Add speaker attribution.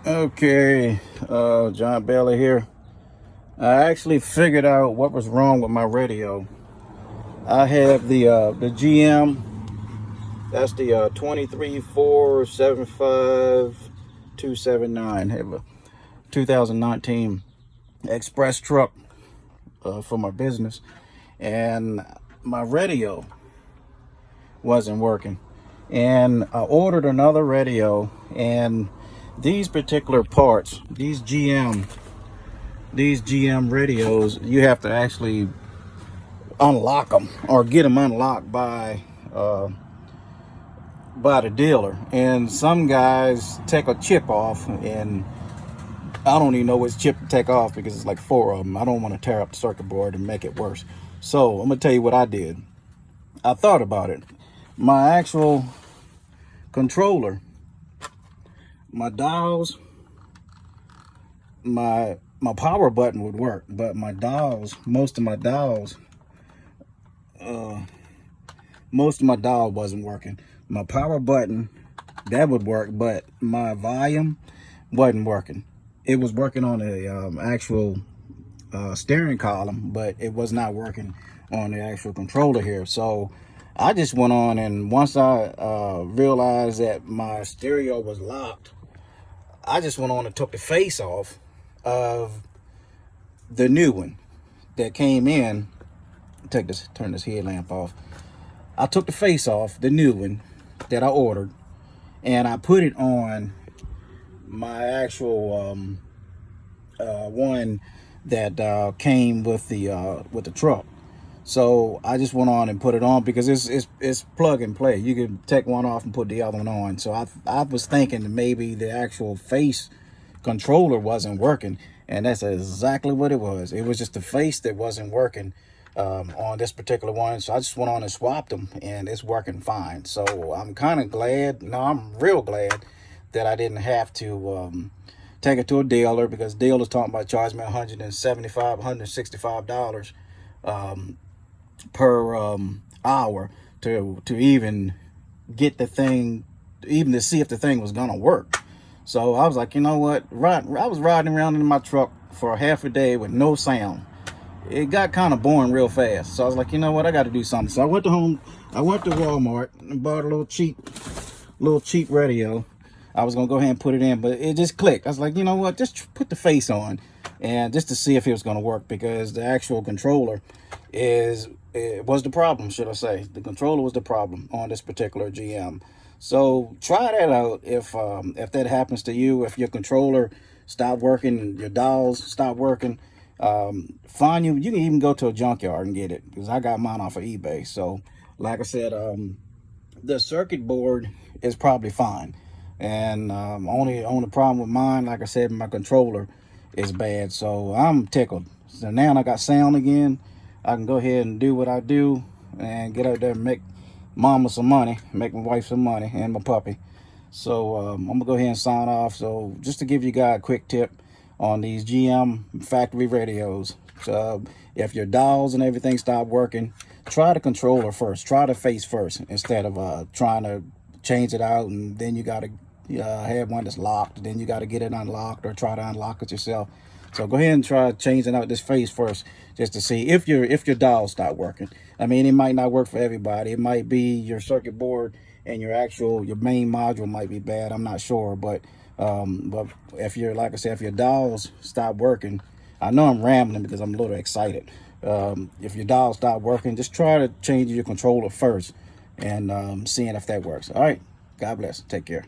Speaker 1: Okay, John Bailey here. I actually figured out what was wrong with my radio. I have the GM. That's the 23475 have a 2019 express truck for my business, and my radio wasn't working. And I ordered another radio, and these particular parts, these GM radios, you have to actually unlock them or get them unlocked by the dealer. And some guys take a chip off, and I don't even know which chip to take off because it's like 4 of them. I don't want to tear up the circuit board and make it worse. So I'm gonna tell you what I did. I thought about it. My actual controller, my dials, my power button would work, but my dials, most of my dial wasn't working. My power button, that would work, but my volume wasn't working. It was working on the actual steering column, but it was not working on the actual controller here. So I just went on, and once I realized that my stereo was locked, I just went on and took the face off of the new one that came in. Turn this headlamp off. I took the face off the new one that I ordered, and I put it on my actual one that came with the truck. So I just went on and put it on because it's plug and play. You can take one off and put the other one on. So I was thinking that maybe the actual face controller wasn't working, and that's exactly what it was. It was just the face that wasn't working on this particular one. So I just went on and swapped them, and it's working fine. So I'm kind of glad. No, I'm real glad that I didn't have to take it to a dealer, because dealers talking about charging me $165 per hour to even get the thing, even to see if the thing was gonna work. So I was like, you know what, I was riding around in my truck for half a day with no sound. It got kind of boring real fast. So I was like, you know what, I got to do something. So I went to Walmart and bought a little cheap radio. I was gonna go ahead and put it in, but it just clicked. I was like, you know what, just put the face on, and just to see if it was gonna work, because the actual controller was the problem, should I say. The controller was the problem on this particular GM. So try that out if that happens to you. If your controller stopped working and your dials stop working, you can even go to a junkyard and get it, because I got mine off of eBay. So like I said, the circuit board is probably fine, and only problem with mine, like I said, my controller is bad. So I'm tickled. So now I got sound again. I can go ahead and do what I do and get out there and make mama some money, make my wife some money, and my puppy. So I'm gonna go ahead and sign off. So just to give you guys a quick tip on these GM factory radios. So if your dials and everything stop working, try the controller first. Try the face first, instead of trying to change it out, and then you gotta have one that's locked, then you gotta get it unlocked or try to unlock it yourself. So go ahead and try changing out this face first, just to see if your dials stop working. I mean, it might not work for everybody. It might be your circuit board and your main module might be bad. I'm not sure, but if like I said, if your dials stop working, I know I'm rambling because I'm a little excited. If your dials stop working, just try to change your controller first, and seeing if that works. All right, God bless. Take care.